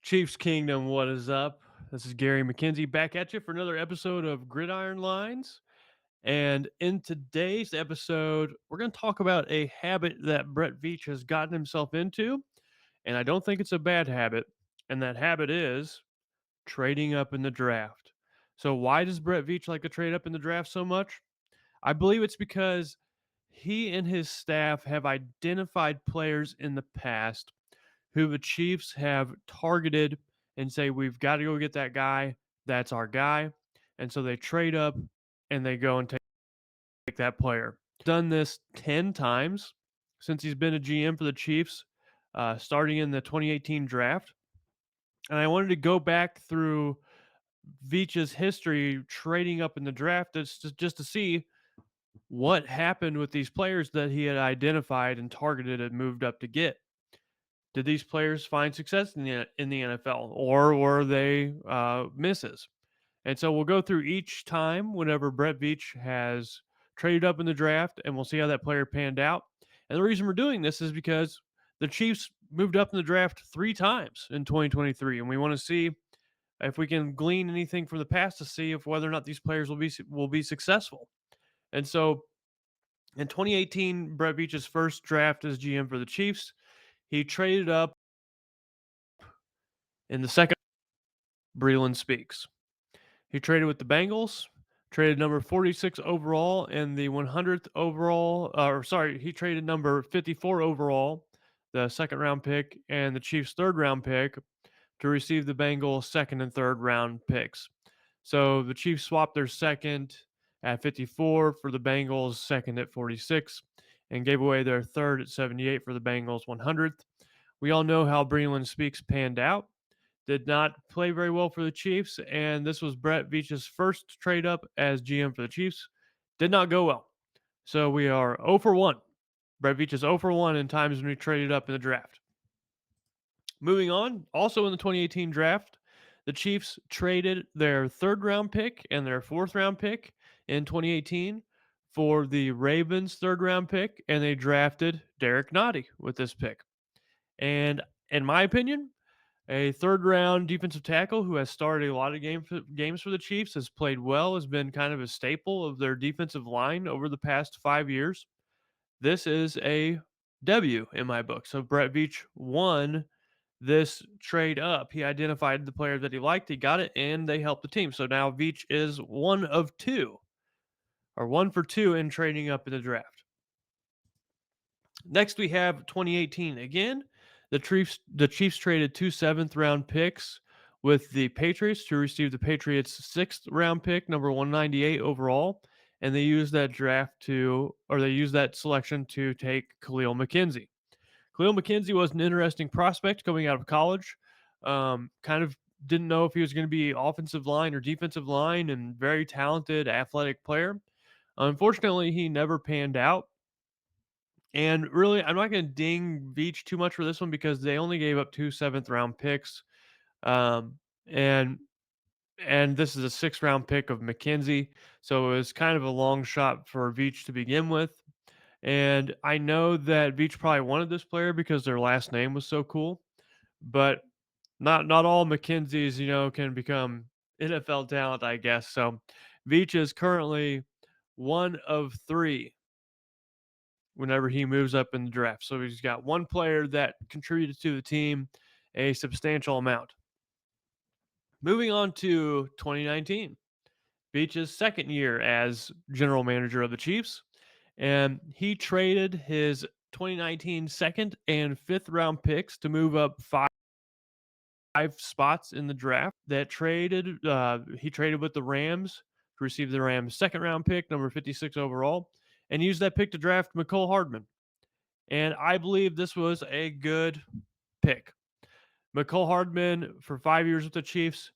Chiefs Kingdom, what is up? This is Gary McKenzie back at you for another episode of Gridiron Lines. And in today's episode, we're going to talk about a habit that Brett Veach has gotten himself into. And I don't think it's a bad habit. And that habit is trading up in the draft. So, why does Brett Veach like to trade up in the draft so much? I believe it's because he and his staff have identified players in the past who the Chiefs have targeted and say, we've got to go get that guy. That's our guy. And so they trade up and they go and take that player. Done this 10 times since he's been a GM for the Chiefs, starting in the 2018 draft. And I wanted to go back through Veach's history trading up in the draft just to see what happened with these players that he had identified and targeted and moved up to get. Did these players find success in the NFL, or were they misses? And so we'll go through each time whenever Brett Veach has traded up in the draft, and we'll see how that player panned out. And the reason we're doing this is because the Chiefs moved up in the draft 3 times in 2023, and we want to see if we can glean anything from the past to see if whether or not these players will be successful. And so in 2018, Brett Veach's first draft as GM for the Chiefs, he traded up in the second. Breland speaks. He traded with the Bengals, traded number 46 overall and the 100th overall, or sorry, he traded number 54 overall, the second round pick, and the Chiefs' third round pick to receive the Bengals' second and third round picks. So the Chiefs swapped their second at 54 for the Bengals' second at 46 and gave away their third at 78 for the Bengals' 100th. We all know how Breland Speaks panned out. Did not play very well for the Chiefs, and this was Brett Veach's first trade up as GM for the Chiefs. Did not go well. So we are 0 for 1. Brett Veach is 0 for 1 in times when we traded up in the draft. Moving on, also in the 2018 draft, the Chiefs traded their third round pick and their fourth round pick in 2018 for the Ravens' third round pick, and they drafted Derrick NNadi with this pick. And in my opinion, a third round defensive tackle who has started a lot of games for the Chiefs, has played well, has been kind of a staple of their defensive line over the past 5 years. This is a W in my book. So Brett Veach won this trade up. He identified the player that he liked, he got it, and they helped the team. So now Veach is one of two, or 1 for 2 in trading up in the draft. Next, we have 2018 again. The Chiefs traded 2 7th-round picks with the Patriots to receive the Patriots' 6th-round pick, number 198 overall, and they used that selection to take Khalil McKenzie. Khalil McKenzie was an interesting prospect coming out of college. Kind of didn't know if he was going to be offensive line or defensive line, and very talented, athletic player. Unfortunately, he never panned out. And really, I'm not going to ding Veach too much for this one because they only gave up 2 7th-round picks, um, and this is a 6th-round pick of McKenzie, so it was kind of a long shot for Veach to begin with. And I know that Veach probably wanted this player because their last name was so cool, but not all McKenzies, can become NFL talent, I guess. So Veach is currently 1 of 3 whenever he moves up in the draft. So he's got one player that contributed to the team a substantial amount. Moving on to 2019, Veach's second year as general manager of the Chiefs, and he traded his 2019 second and fifth round picks to move up five spots in the draft. He traded with the Rams to receive the Rams' second round pick, number 56 overall, and used that pick to draft Mecole Hardman. And I believe this was a good pick. Mecole Hardman, for 5 years with the Chiefs,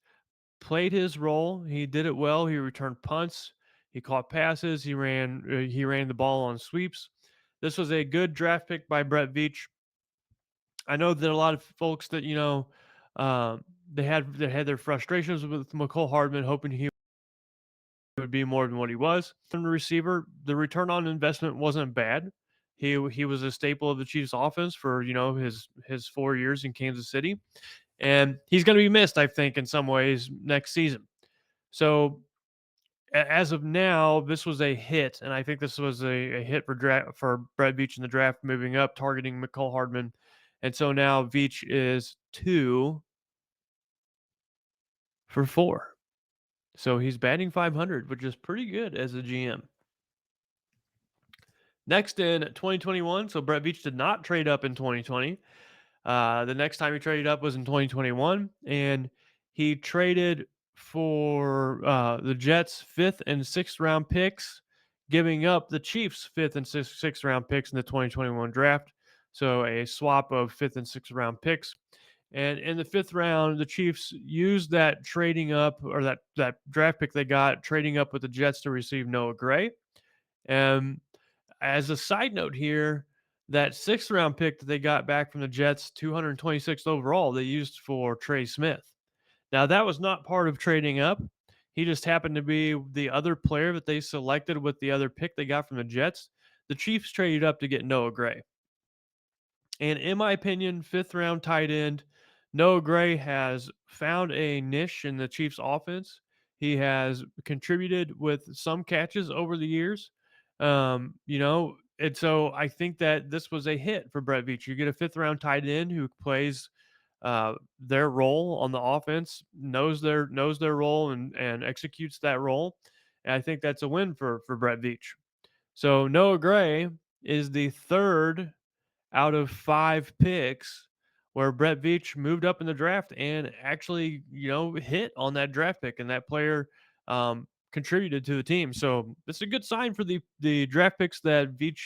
played his role. He did it well. He returned punts. He caught passes. He ran the ball on sweeps. This was a good draft pick by Brett Veach. I know that a lot of folks that they had their frustrations with Mecole Hardman, hoping he would be more than what he was. From the receiver, the return on investment wasn't bad. He was a staple of the Chiefs offense for his 4 years in Kansas City, And he's going to be missed, I think, in some ways next season. So as of now, this was a hit, and I think this was a hit for Brett Veach in the draft, moving up, targeting Mecole Hardman. And so now Veach is 2 for 4. So he's batting .500, which is pretty good as a GM. Next in 2021, so Brett Veach did not trade up in 2020. The next time he traded up was in 2021, and he traded for the Jets' 5th and 6th round picks, giving up the Chiefs' 5th and 6th round picks in the 2021 draft. So a swap of 5th and 6th round picks. And in the 5th round, the Chiefs used that trading up, or that draft pick they got, trading up with the Jets to receive Noah Gray. And as a side note here, that 6th round pick that they got back from the Jets, 226th overall, they used for Trey Smith. Now, that was not part of trading up. He just happened to be the other player that they selected with the other pick they got from the Jets. The Chiefs traded up to get Noah Gray. And in my opinion, 5th round tight end, Noah Gray has found a niche in the Chiefs offense. He has contributed with some catches over the years. And so I think that this was a hit for Brett Veach. You get a 5th round tight end who plays their role on the offense, knows their role and executes that role. And I think that's a win for Brett Veach. So Noah Gray is the 3rd out of 5 picks where Brett Veach moved up in the draft and actually, hit on that draft pick, and that player contributed to the team. So it's a good sign for the draft picks that Veach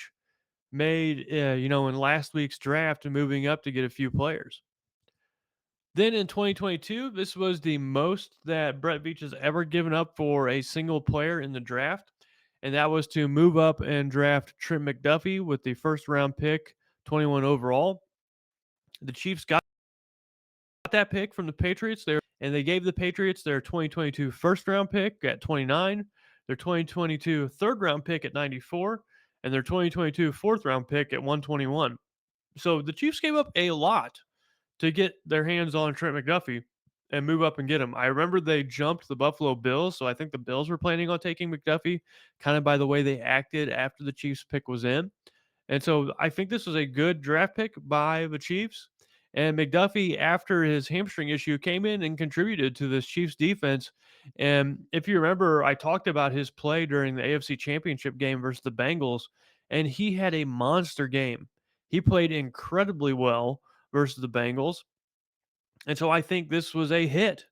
made, in last week's draft and moving up to get a few players. Then in 2022, this was the most that Brett Veach has ever given up for a single player in the draft, and that was to move up and draft Trent McDuffie with the 1st round pick, 21 overall. The Chiefs got that pick from the Patriots there, and they gave the Patriots their 2022 1st round pick at 29, their 2022 3rd round pick at 94, and their 2022 4th round pick at 121. So the Chiefs gave up a lot to get their hands on Trent McDuffie and move up and get him. I remember they jumped the Buffalo Bills, so I think the Bills were planning on taking McDuffie, kind of by the way they acted after the Chiefs pick was in. And so I think this was a good draft pick by the Chiefs. And McDuffie, after his hamstring issue, came in and contributed to this Chiefs defense. And if you remember, I talked about his play during the AFC Championship game versus the Bengals, and he had a monster game. He played incredibly well versus the Bengals. And so I think this was a hit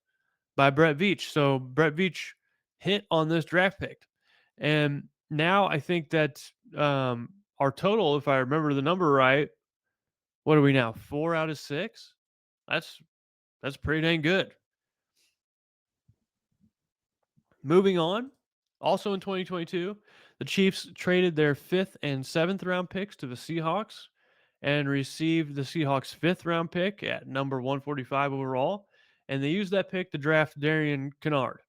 by Brett Veach. So Brett Veach hit on this draft pick. And now I think that our total, if I remember the number right, what are we now? 4 out of 6? That's pretty dang good. Moving on, also in 2022, the Chiefs traded their 5th and 7th round picks to the Seahawks and received the Seahawks' 5th round pick at number 145 overall. And they used that pick to draft Darian Kennard.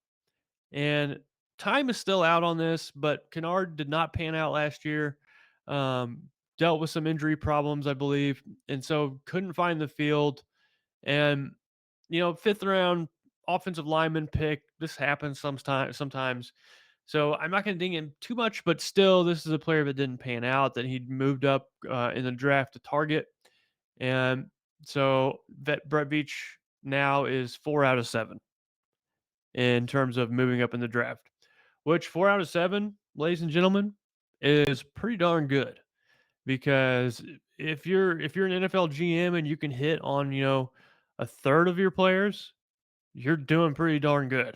And time is still out on this, but Kennard did not pan out last year. Dealt with some injury problems, I believe, and so couldn't find the field. And 5th round offensive lineman pick. This happens sometimes. So I'm not going to ding him too much, but still, this is a player that didn't pan out, that he moved up in the draft to target. And so that Brett Veach now is 4 out of 7 in terms of moving up in the draft, which 4 out of 7, ladies and gentlemen, is pretty darn good. Because if you're an NFL GM and you can hit on, a third of your players, you're doing pretty darn good.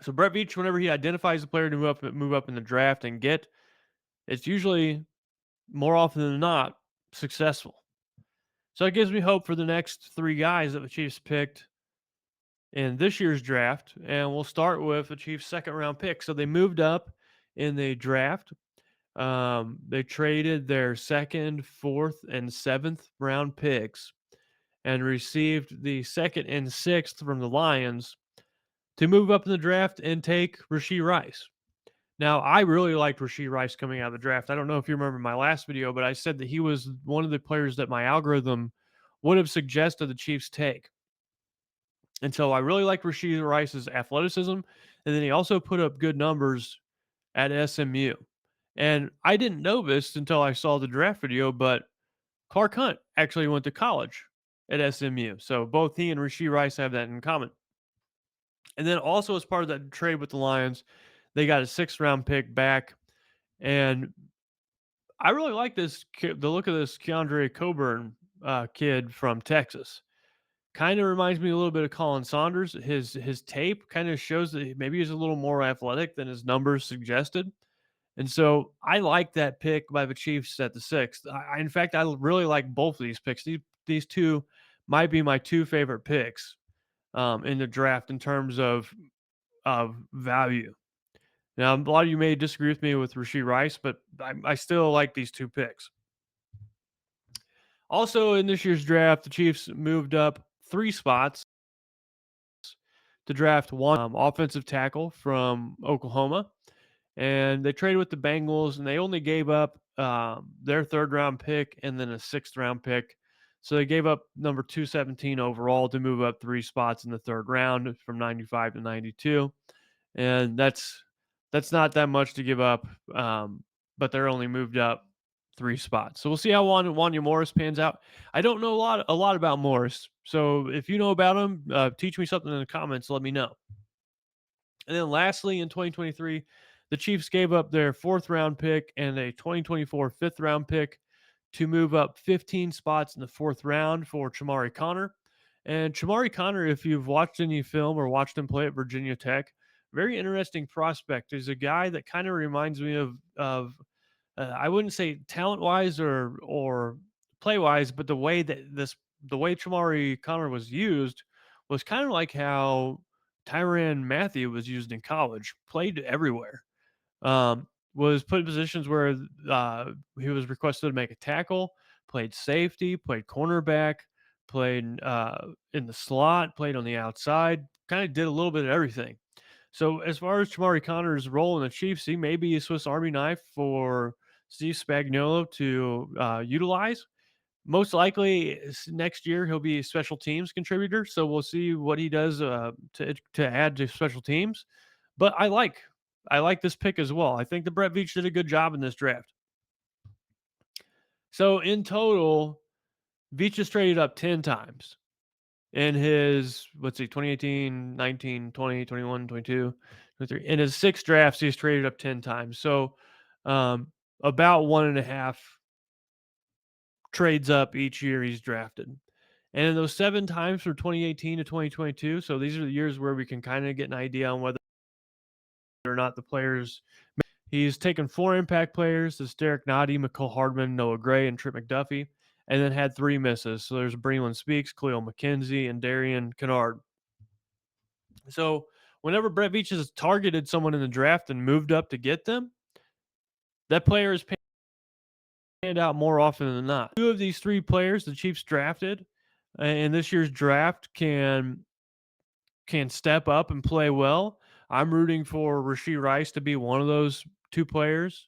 So Brett Veach, whenever he identifies a player to move up in the draft and get, it's usually more often than not successful. So it gives me hope for the next 3 guys that the Chiefs picked in this year's draft. And we'll start with the Chiefs' 2nd round pick. So they moved up in the draft. They traded their 2nd, 4th, and 7th round picks and received the 2nd and 6th from the Lions to move up in the draft and take Rashee Rice. Now, I really liked Rashee Rice coming out of the draft. I don't know if you remember my last video, but I said that he was one of the players that my algorithm would have suggested the Chiefs take. And so I really like Rashee Rice's athleticism. And then he also put up good numbers at SMU. And I didn't know this until I saw the draft video, but Clark Hunt actually went to college at SMU. So both he and Rashee Rice have that in common. And then also as part of that trade with the Lions, they got a 6th-round pick back. And I really like the look of this Keondre Coburn kid from Texas. Kind of reminds me a little bit of Colin Saunders. His tape kind of shows that maybe he's a little more athletic than his numbers suggested. And so I like that pick by the Chiefs at the 6th. In fact, I really like both of these picks. These two might be my two favorite picks in the draft in terms of value. Now, a lot of you may disagree with me with Rashee Rice, but I still like these two picks. Also, in this year's draft, the Chiefs moved up 3 spots to draft one offensive tackle from Oklahoma. And they traded with the Bengals, and they only gave up their 3rd-round pick and then a 6th-round pick. So they gave up number 217 overall to move up 3 spots in the 3rd round from 95 to 92. And that's not that much to give up, but they're only moved up 3 spots. So we'll see how Wanya Morris pans out. I don't know a lot about Morris, so if you know about him, teach me something in the comments. Let me know. And then lastly, in 2023, the Chiefs gave up their 4th-round pick and a 2024 5th-round pick to move up 15 spots in the 4th round for Chamarri Conner. And Chamarri Conner, if you've watched any film or watched him play at Virginia Tech, very interesting prospect. He's a guy that kind of reminds me of I wouldn't say talent wise or play wise, but the way Chamarri Conner was used was kind of like how Tyrann Mathieu was used in college. Played everywhere. Was put in positions where he was requested to make a tackle, played safety, played cornerback, played in the slot, played on the outside, kind of did a little bit of everything. So as far as Chamarri Conner's role in the Chiefs, he may be a Swiss Army knife for Steve Spagnuolo to utilize. Most likely next year he'll be a special teams contributor. So we'll see what he does to add to special teams. But I like this pick as well. I think the Brett Veach did a good job in this draft. So in total, Veach has traded up 10 times in his, 2018, 19, 20, 21, 22, 23. In his 6 drafts, he's traded up 10 times. So about 1.5 trades up each year he's drafted. And in those 7 times from 2018 to 2022, so these are the years where we can kind of get an idea on whether or not the players. He's taken 4 impact players. That's Derrick, Mecole, Hardman, Noah Gray, and Trent McDuffie, and then had 3 misses. So there's Breland Speaks, Khalil McKenzie, and Darian Kennard. So whenever Brett Veach has targeted someone in the draft and moved up to get them, that player is panned out more often than not. 2 of these 3 players the Chiefs drafted in this year's draft can step up and play well. I'm rooting for Rashee Rice to be one of those 2 players.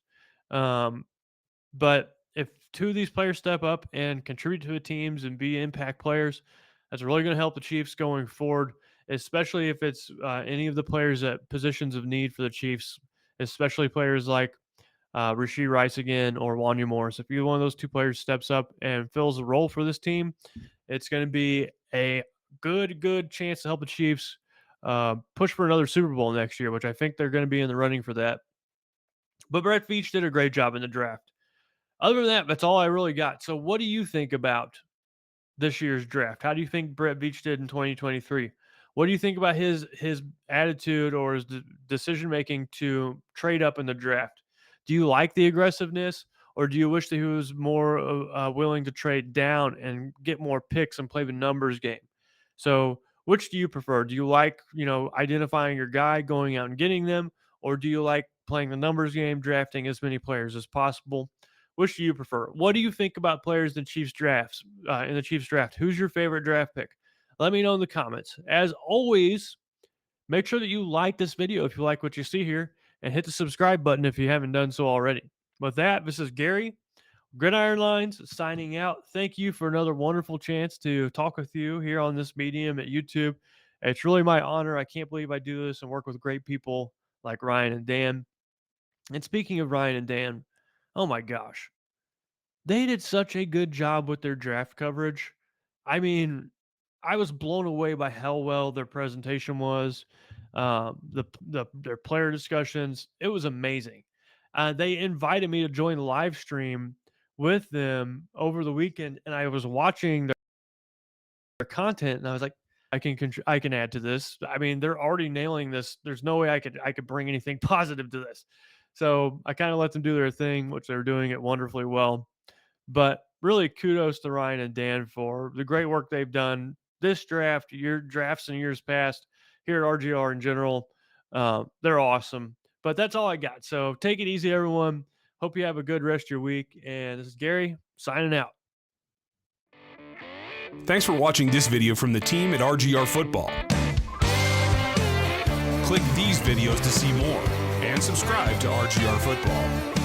But if 2 of these players step up and contribute to the teams and be impact players, that's really going to help the Chiefs going forward, especially if it's any of the players at positions of need for the Chiefs, especially players like Rashee Rice again or Wanya Morris. If either one of those 2 players steps up and fills a role for this team, it's going to be a good chance to help the Chiefs push for another Super Bowl next year, which I think they're going to be in the running for that. But Brett Veach did a great job in the draft. Other than that, that's all I really got. So what do you think about this year's draft? How do you think Brett Veach did in 2023? What do you think about his attitude or his decision making to trade up in the draft? Do you like the aggressiveness, or do you wish that he was more willing to trade down and get more picks and play the numbers game? So, which do you prefer? Do you like identifying your guy, going out and getting them, or do you like playing the numbers game, drafting as many players as possible? Which do you prefer? What do you think about players in the Chiefs drafts? In the Chiefs draft, who's your favorite draft pick? Let me know in the comments. As always, make sure that you like this video if you like what you see here, and hit the subscribe button if you haven't done so already. With that, this is Gary Gridiron Lines signing out. Thank you for another wonderful chance to talk with you here on this medium at YouTube. It's really my honor. I can't believe I do this and work with great people like Ryan and Dan. And speaking of Ryan and Dan, oh my gosh, they did such a good job with their draft coverage. I mean, I was blown away by how well their presentation was. Their player discussions, it was amazing. They invited me to join the live stream with them over the weekend, and I was watching their content, and I was like, I can add to this. I mean, they're already nailing this. There's no way I could bring anything positive to this. So I kind of let them do their thing, which they're doing it wonderfully well. But really, kudos to Ryan and Dan for the great work they've done this draft, your drafts in years past here at RGR in general. They're awesome. But that's all I got. So take it easy, everyone. Hope you have a good rest of your week. And this is Gary signing out. Thanks for watching this video from the team at RGR Football. Click these videos to see more and subscribe to RGR Football.